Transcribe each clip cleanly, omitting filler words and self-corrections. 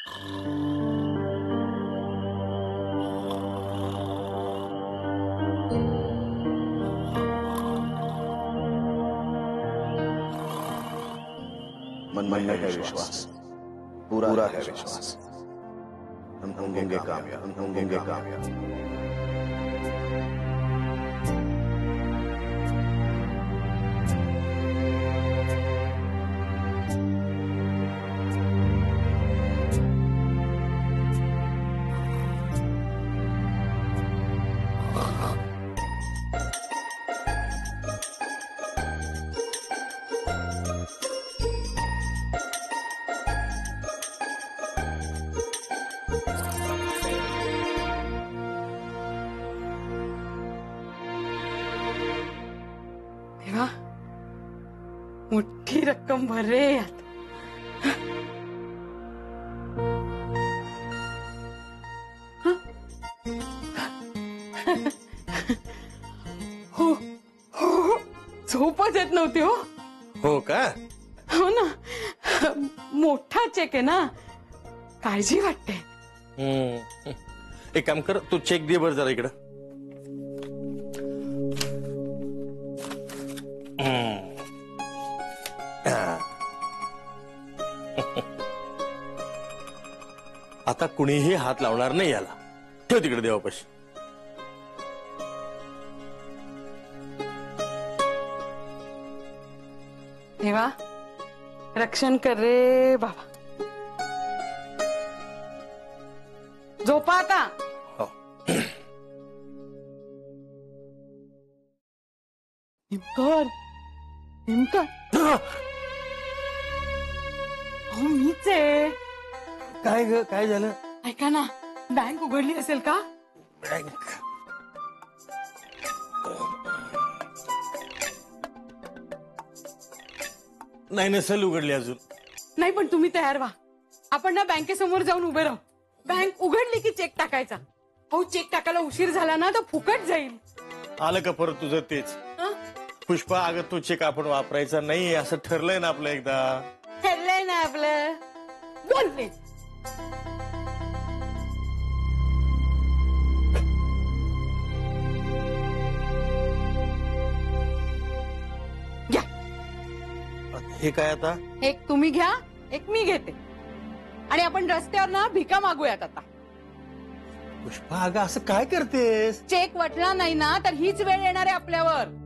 मन में है विश्वास, पूरा है विश्वास। हम होंगे कामयाब, हम होंगे कामयाब। मोठी रक्कम भर रे यात। हो हो झोपच येत नव्हती हो। हो का? हो ना, मोठा चेक आहे ना, काळजी वाटते। एक काम कर, तू चेक दे बर जरा इकडं। आता कुणीही हात लावणार नाही याला। ठेव तिकडे देवापाशी। देवा रक्षण कर रे बाबा। झोपा आता। हो। निमकर निमकर हो मीच आहे। काय ग, काय झालं? ऐका ना, बँक उघडली असेल का? बँक नाही नसेल उघडली अजून। नाही पण तुम्ही तयार व्हा, आपण ना बँकेसमोर जाऊन उभे राहू। बँक उघडली की चेक टाकायचा। हो चेक टाकायला उशीर झाला ना तर फुकट जाईल। आलं का परत तुझं तेच? पुष्पा अगं तो चेक आपण वापरायचा नाही असं ठरलंय ना आपलं एकदा। ठरलंय ना आपलं, बोलते। घ्या। हे काय आता? एक तुम्ही घ्या, एक मी घेते आणि आपण रस्त्यावर ना भिका मागूयात आता। पुष्पा अगं असं काय करतेस? चेक वटला नाही ना तर हीच वेळ येणार आहे आपल्यावर।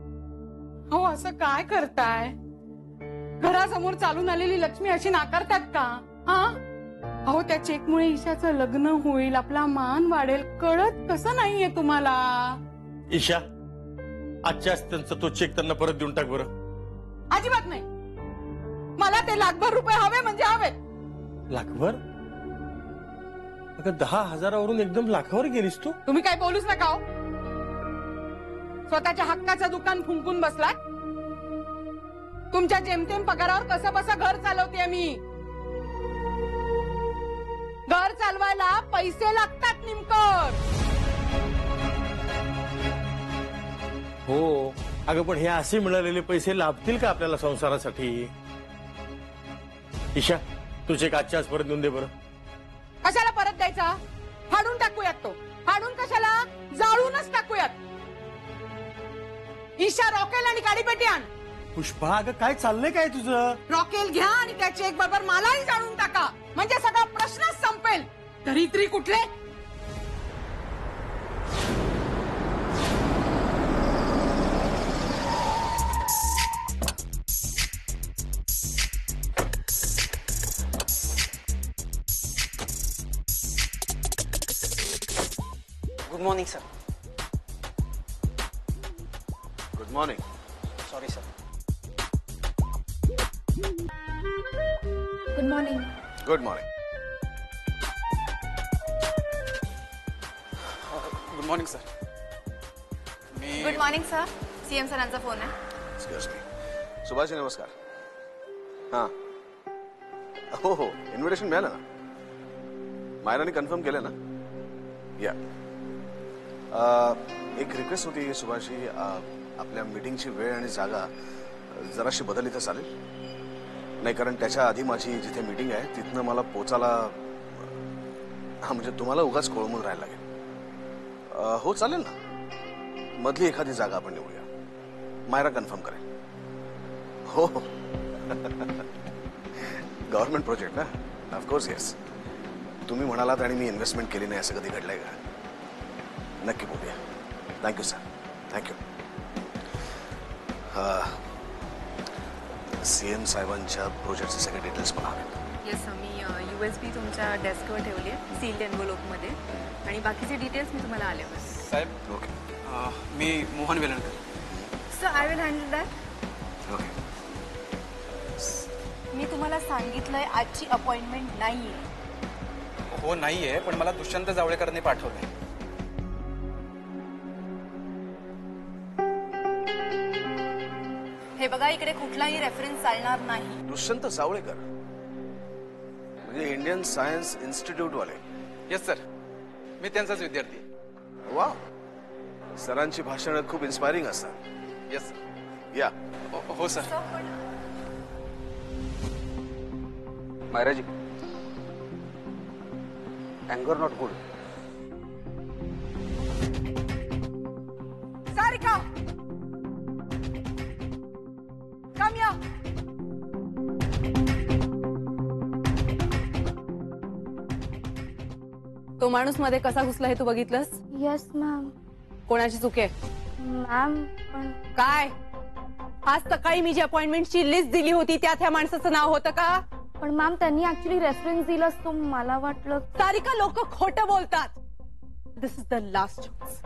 हो असं काय करताय? घरासमोर चालून आलेली लक्ष्मी अशी नाकारतात का? हा अहो त्या चेकमुळे ईशाचं लग्न होईल, आपला मान वाढेल, कळत कसं नाहीये तुम्हाला? ईशा आजच्याच त्यांचा तो चेक त्यांना परत देऊन टाक बरं। अजिबात नाही, मला ते लाखभर रुपये हवे म्हणजे हवेत। लाखभर? अगं 10,000वरून एकदम लाखावर गेलीस तू? तुम्ही काय बोलूच नका हो। स्वतःच्या हक्काचं दुकान फुंकून बसलाय। तुमच्या जेमतेम पगारावर कसं बसा घर चालवते मी। घर चालवायला पैसे लागतात निमकर। हो अगं पण हे असे मिळालेले पैसे लाभतील का आपल्याला संसारासाठी? ईशा तू चेक आजच्या आज परत देऊन दे बरं। कशाला परत द्यायचा? फाडून टाकूयात तो। फाडून कशाला, जाळूनच टाकूयात। ईशा रॉकेल आणि गाडीपेटी आण। पुष्पा अगं काय चाललंय काय तुझं? रॉकेल घ्या आणि त्या चेक बरोबर मलाही जाळून टाका, म्हणजे सगळा प्रश्नच संपेल। तरी कुठले? Good morning sir. Good morning. Sorry sir. Good morning. Good morning. Good morning sir. Good morning sir, CM सरांचा फोन आहे। Excuse me. सुभाषजी नमस्कार। हाँ हो हो इन्व्हिटेशन मिळालं ना, मायराने कन्फर्म केलं ना? या एक रिक्वेस्ट होती सुभाषजी, आपल्या मीटिंगची वेळ आणि जागा जराशी बदलली तर चालेल? नाही कारण त्याच्या आधी माझी जिथे मीटिंग आहे तिथनं मला पोचायला हा म्हणजे तुम्हाला उगाच कोळमून राहायला लागेल. हो चालेल ना, मधली एखादी जागा आपण निवडूया. मायरा कन्फर्म करेल. हो हो गव्हर्नमेंट प्रोजेक्ट ना, ऑफकोर्स येस. तुम्ही म्हणालात आणि मी इन्व्हेस्टमेंट केली नाही असं कधी घडलंय का? नक्की बोलूया. Thank you sir, thank you. सीएम साहेबांच्या प्रोजेक्टचे सगळे डिटेल्स मला हवेत. येस मी USB तुमच्या डेस्कवर ठेवली आहे सील्ड एन्व्हलपमध्ये आणि बाकीचे डिटेल्स मी तुम्हाला आल्यावर. साहेब ओके मी Mohan Velankar. Sir I will handle that. Okay. मी तुम्हाला सांगितलंय आजची अपॉइंटमेंट नाही आहे. हो नाही आहे, पण मला दुष्यंत जावळेकरांनी पाठवलंय. हे बघा इकडे कुठलाही रेफरन्स चालणार नाही. दुष्यंत जावळेकर म्हणजे इंडियन सायन्स इन्स्टिट्यूट वाले. येस सर, मी त्यांचाच विद्यार्थी. वा, सरांची भाषणं खूप इन्स्पायरिंग असतात. येस या. हो sir. Mayraji, anger not good. Sarika come या. तो माणूस मध्ये कसा घुसला हे तू बघितलंस? Yes ma'am. कोणाची चूक आहे? मॅम पण काय आज सकाळी मी जी अपॉइंटमेंटची लिस्ट दिली होती त्यात ह्या माणसाचं नाव होतं का? पण मॅम त्यांनी ऍक्च्युली रेफरन्स दिला असतो. मला वाटलं. सारिका लोक खोटं बोलतात. This is the last chance.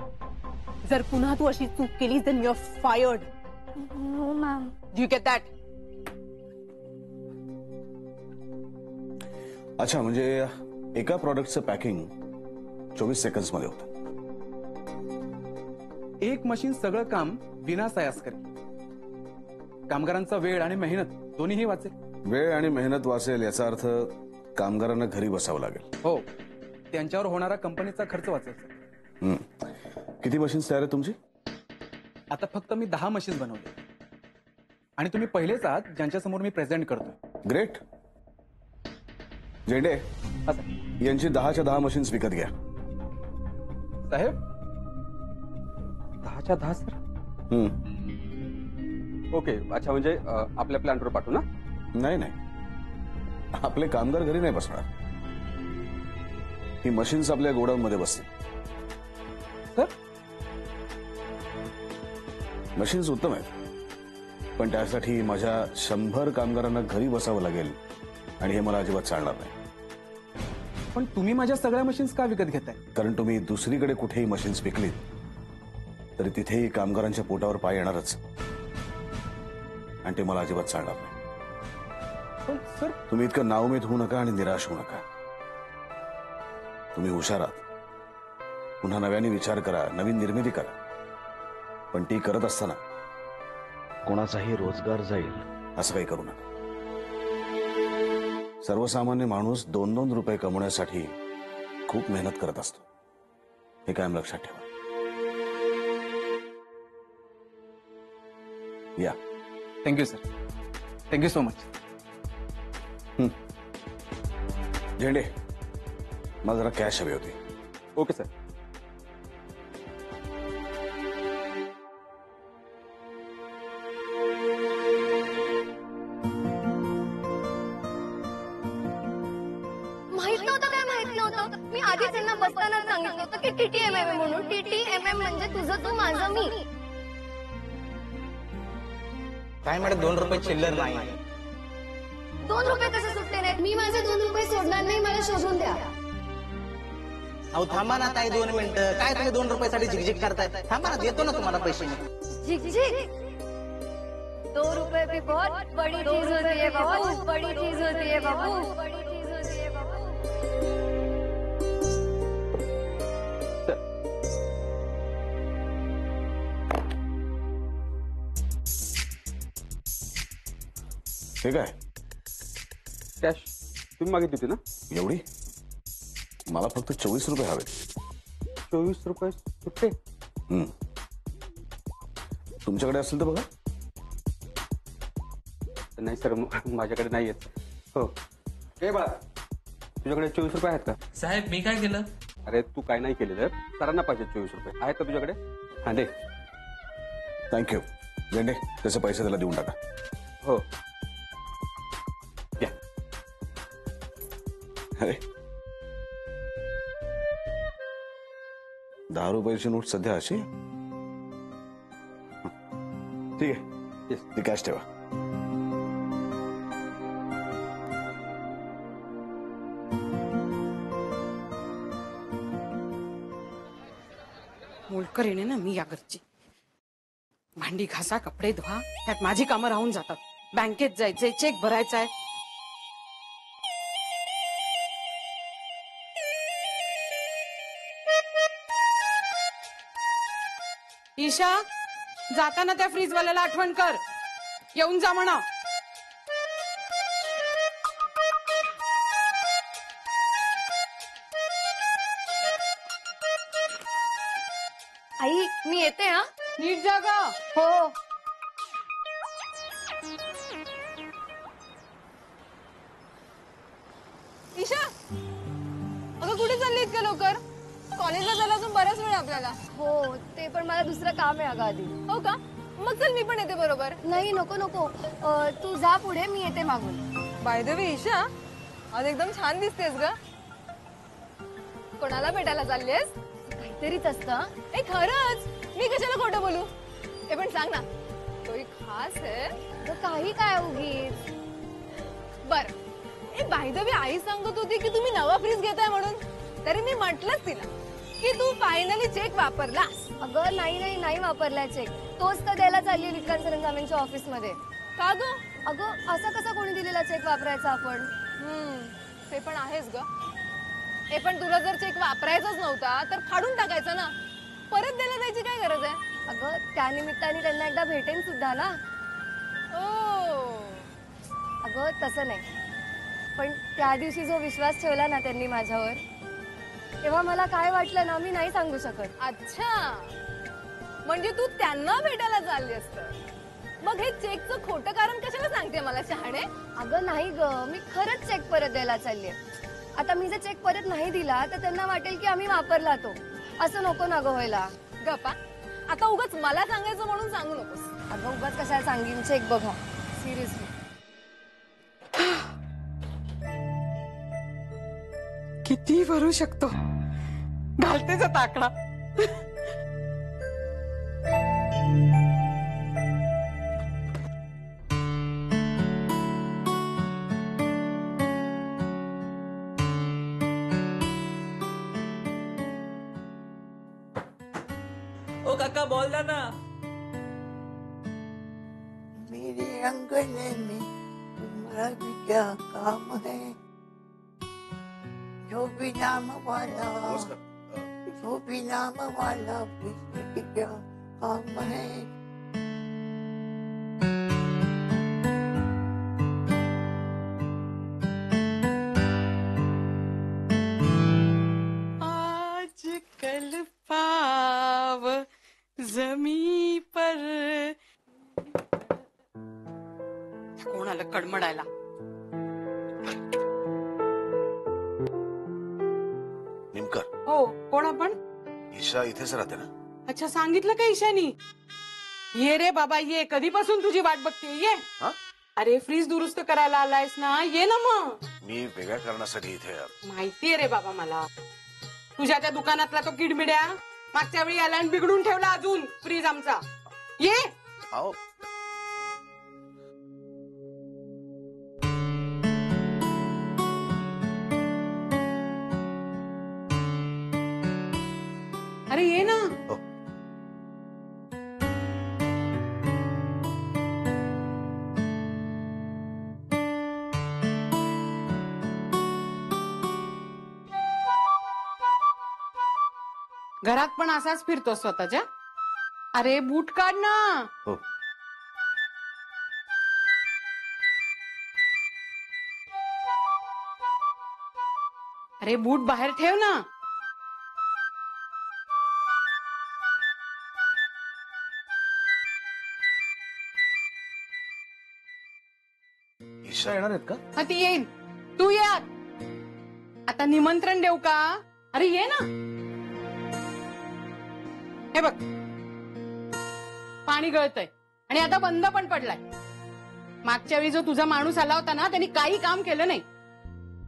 जर पुन्हा तू अशी चूक केली then you're fired. No ma'am. Do you get that? अच्छा, म्हणजे एका प्रॉडक्टचं पॅकिंग 24 सेकंड्स मध्ये होतं. एक मशीन सगळं काम विनासायास करेल. कामगारांचा वेळ आणि मेहनत दोन्हीही वाचेल. वेळ आणि मेहनत वाचेल याचा अर्थ कामगारांना घरी बसावं लागेल. हो, त्यांच्यावर होणारा कंपनीचा खर्च वाचेल. किती मशीन्स तयार आहे तुमची? आता फक्त मी 10 मशीन्स बनवले आणि तुम्ही पहिलेच आहात ज्यांच्या समोर मी प्रेझेंट करतोय. ग्रेट. झेंडे, हा साहेब. यांची 10च्या 10 मशीन्स विकत घ्या. साहेब 10च्या 10 सर. ओके, अच्छा म्हणजे आपल्या प्लॅनवर पाठवू ना? नाही नाही, आपले कामगार घरी नाही बसणार. ही मशीन्स आपल्या गोडाऊन मध्ये बसतील. सर मशीन्स उत्तम आहेत, पण त्यासाठी माझ्या 100 कामगारांना घरी बसावं लागेल आणि हे मला अजिबात चालणार नाही. पण तुम्ही माझ्या सगळ्या मशीन्स का विकत घेताय? कारण तुम्ही दुसरीकडे कुठेही मशीन्स विकलीत तरी तिथेही कामगारांच्या पोटावर पाय येणारच, आणि ते मला अजिबात चालणार नाही. पण सर तुम्ही इतकं नाउमेद होऊ नका आणि निराश होऊ नका. तुम्ही हुशार आहात. पुन्हा नव्याने विचार करा, नवीन निर्मिती करा, पण ती करत असताना कोणाचाही रोजगार जाईल असं काही करू नका. सर्वसामान्य माणूस 2-2 रुपये कमवण्यासाठी खूप मेहनत करत असतो, हे कायम लक्षात ठेवा. या. Thank you sir, thank you so much. झेंडे, मला जरा कॅश हवी होती. Okay sir. माहित नव्हतं काय? माहित नव्हतं. मी आधीच त्यांना बसताना सांगितलं होतं की TTMM म्हणून. TTMM म्हणजे तुझं तू माझं मी. काय मॅडम 2 रुपये चिल्लर नाही. 2 रुपये कसे सुटते नाहीत? मी माझे 2 रुपये सोडणार नाही. मला शोधून द्या. अहो थांबा ना ताई 2 मिनिटं. काय तुम्ही 2 रुपयासाठी झिकझिक करताय? थांबा ना, देतो ना तुम्हाला पैसे. झिकझिक. 2 रुपये भी बहुत बड़ी चीज होती है बाबू. बड़ी चीज होती है बाबू. बड़ी चीज होती है बाबू. हे काय? कॅश तुम्ही मागितली होती ना? एवढी? मला फक्त 24 रुपये हवे. 24 रुपये सुट्टे? तुमच्याकडे असेल तर बघा. नाही सर, माझ्याकडे नाही आहेत. हो. हे बाळा, तुझ्याकडे 24 आहेत का? साहेब मी काय केलं? अरे तू काय नाही केलेलं, सरांना पाहिजे 24 आहेत का तुझ्याकडे? हा दे. थँक्यू. झेंडे त्याचे पैसे त्याला देऊन टाका. हो. या. अरे 10 रुपयाची नोट सध्या अशी. ठीक आहे, येस. ती कॅश ठेवा. मोलकरीने ना मी या घरची. भांडी घासा, कपडे धुवा, त्यात माझी कामं राहून जातात. बँकेत जायचंय, चेक भरायचा आहे. ईशा, जाताना त्या फ्रीजवाल्याला आठवण कर, येऊन जा म्हणा. आई मी येते हा. नीट जा ग. हो. ईशा, अगं कुठे चालली इतक्या लवकर? कॉलेजला जायला अजून बराच वेळ आपल्याला. हो ते पण मला दुसरं काम आहे अगं आधी. हो का? मग चल मी पण येते बरोबर. नाही नको नको, तू जा पुढे, मी येते मागून. बाय द वे ईशा, आज एकदम छान दिसतेस ग. कोणाला भेटायला चाललीस? काहीतरीच असतं. ए खरंच, मी कशाला खोटं बोलू? हे पण सांग ना, कोई खास है? अगं, काही काय उगीच. बर. ए बाय द वे आई सांगत होती की तुम्ही नवा फ्रीज घेताय म्हणून. तरी मी म्हटलंच तिला की तू फायनली चेक वापरलास. अगं नाही वापरलाय चेक. तोच तर द्यायला चालली विक्रांत सरंजामेंच्या ऑफिस मध्ये. का ग? अगं असं कसं कोणी दिलेला चेक वापरायचा आपण? ते पण आहेच ग. हे पण तुला जर चेक वापरायचाच नव्हता तर फाडून टाकायचा ना. परत द्यायला जायची काय गरज आहे? अगं त्या निमित्ताने त्यांना एकदा भेटेन सुद्धा ना. अगं तसं नाही, पण त्या दिवशी जो विश्वास ठेवला ना त्यांनी माझ्यावर, तेव्हा मला काय वाटलं ना मी नाही सांगू शकत. अच्छा, म्हणजे तू त्यांना भेटायला चालली असत. मग हे चेकचं खोटं कारण कशाला सांगते मला शहाणे? अगं नाही ग, मी खरंच चेक परत द्यायला चाललीये. आता मी जर चेक परत नाही दिला तर त्यांना वाटेल की आम्ही वापरला तो. असं नको ना ग व्हायला. गप्पा, आता उगाच मला सांगायचं म्हणून सांगू नकोस. अगं उगाच कशाला सांगीन, चेक बघा सिरियसली. किती भरू शकतो, घालतेच आता आकडा. ओ काका बॉल द्या ना. मेरे अंगने में तुम्हारा भी क्या काम है? जो भी नाम वाला कृष्ण के क्या काम है? आजकल पाव जमी पर. कोणाला कडमडायला? निमकर. हो, कोण आपण? ईशा इथेच राहते ना? अच्छा, सांगितलं का ईशानी? ये रे बाबा ये, कधीपासून तुझी वाट बघते. ये. हा? अरे फ्रीज दुरुस्त करायला आलायस ना, ये ना मग. मी वेगळ्या कारणासाठी इथे आहे. माहितीये रे बाबा मला, तुझ्या त्या दुकानातला तो किडमिड्या मागच्या वेळी आला आणि बिघडून ठेवला अजून फ्रीज आमचा. ये. आओ. अरे ये ना. हो. घरात पण असाच फिरतो स्वतःच्या. अरे बूट काढ ना. हो. अरे बूट बाहेर ठेव ना. ईशा येणार आहेत का? हा ती येईन, तू ये आत. आता निमंत्रण देऊ का? अरे ये ना. हे बघ पाणी गळतंय आणि आता बंद पण पडलाय. मागच्या वेळी जो तुझा माणूस आला होता ना त्यांनी काही काम केलं नाही.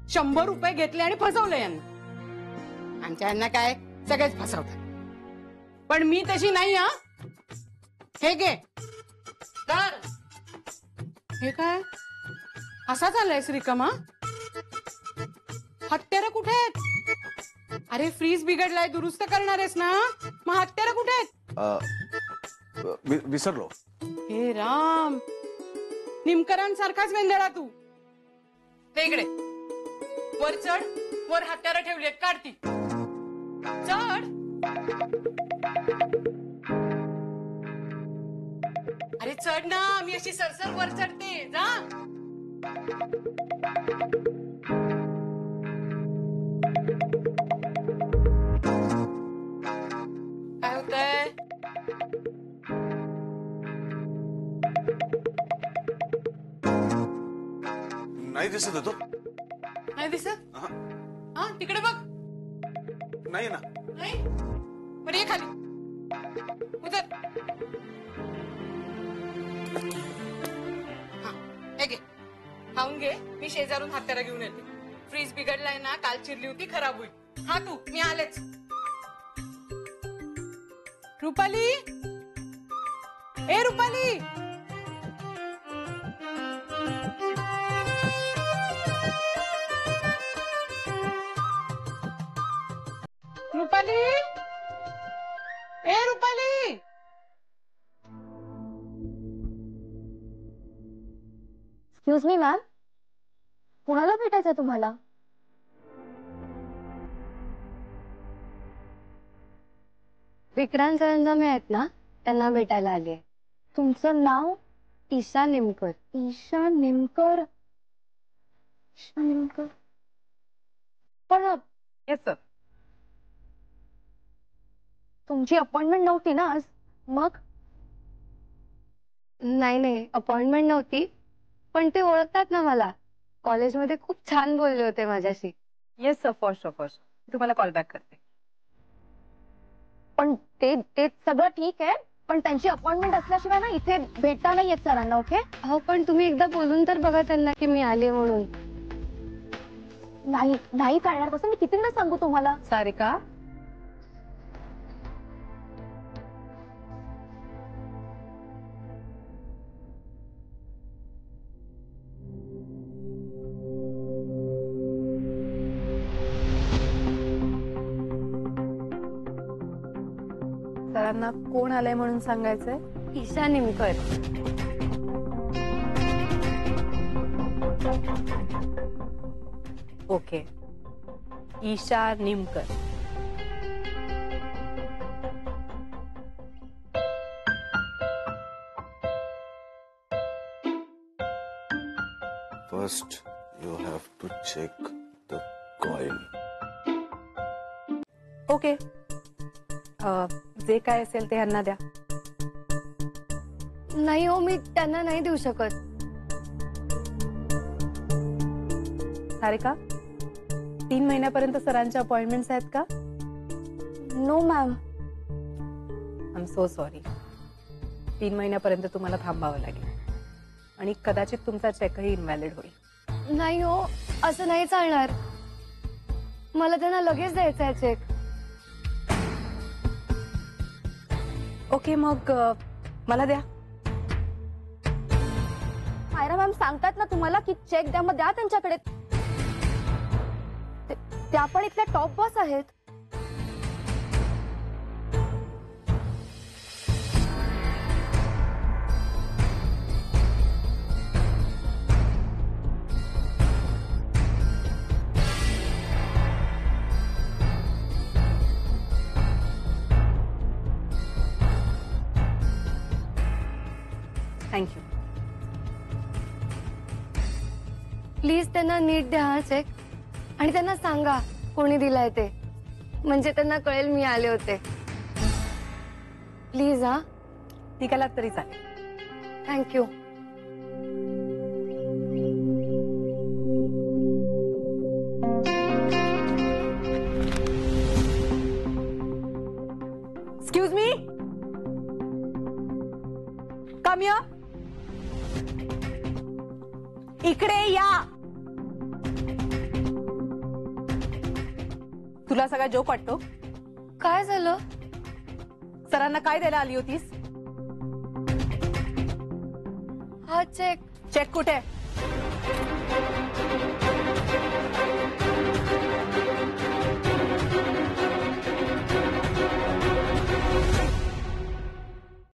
100 रुपये घेतले आणि फसवलं यांना. आमच्या यांना काय सगळेच फसवतात. पण मी तशी नाही. हा हे घे तर. हे काय असा चाललाय श्रीकमा? हत्यारं कुठे आहेत? अरे फ्रीज बिघडलाय दुरुस्त करणार आहेस ना? मग हत्यारं कुठे आहेत? विसरलो. हे राम, निमकरांसारखाच वेंदळा तू. ते इकडे वर चढ. वर हत्यारं ठेवली काढती. चढ. अरे चढ ना. मी अशी सरसर वर चढते. जा. काय होतंय? नाही दिसत होतो. नाही दिसत? हा तिकडे बघ. नाही ना. नाही. बरं ये खाली उतर. हा हे घे खाऊन घे. मी शेजारून हत्यारा घेऊन येते. फ्रीज बिघडलाय ना. काल चिरली होती खराब होईल. हा तू मी आलेच. रुपाली, ए रुपाली. रुपाली, ए रुपाली. एक्सक्यूज मी मॅम, कुणाला भेटायचं तुम्हाला? विक्रांत सरंजामे आहेत ना, त्यांना भेटायला आले. तुमचं नाव? ईशा निमकर. ईशा निमकर. ईशा निमकर पण येस सर. तुमची अपॉइंटमेंट नव्हती ना आज? मग नाही अपॉइंटमेंट नव्हती, पण ते ओळखतात ना मला. कॉलेजमध्ये खूप छान बोलले होते माझ्याशी. Yes of course of course. तुम्हाला कॉल बॅक करते. पण ते सगळं ठीक आहे, पण त्यांची अपॉइंटमेंट असल्याशिवाय ना इथे भेटता नाही येत सरांना. ओके? हो पण तुम्ही एकदा बोलून तर बघा त्यांना की मी आले म्हणून. नाही चालणार. कसं मी किती वेळा सांगू तुम्हाला? सारिका, सरांना कोण आलंय म्हणून सांगायचंय? Isha Nimkar. Okay. Isha Nimkar. First, you have to check the coin. Okay. जे काय असेल ते ह्यांना द्या. नाही हो, मी त्यांना नाही देऊ शकत. सारिका, 3 महिन्यापर्यंत सरांच्या अपॉइंटमेंट्स आहेत का? No ma'am. I am so sorry. 3 महिन्यापर्यंत तुम्हाला थांबावं लागेल आणि कदाचित तुमचा चेकही इनव्हॅलिड होईल. नाही हो, असं नाही चालणार. मला त्यांना लगेच द्यायचा आहे चेक. ओके, मग मला द्या. मायरा मॅम सांगतात ना तुम्हाला की चेक द्या, मग द्या त्यांच्याकडे. त्या पण इथल्या टॉप बॉस आहेत. थँक्यू. प्लीज त्यांना नीट द्या हा चेक आणि त्यांना सांगा कोणी दिलाय ते, म्हणजे त्यांना कळेल मी आले होते. प्लीज. हा निघालात तरी चालेल. थँक्यू. कमी इकडे या. तुला सगळा जोक वाटतो? काय झालं? सरांना काय द्यायला आली होतीस? हा चेक. चेक कुठे?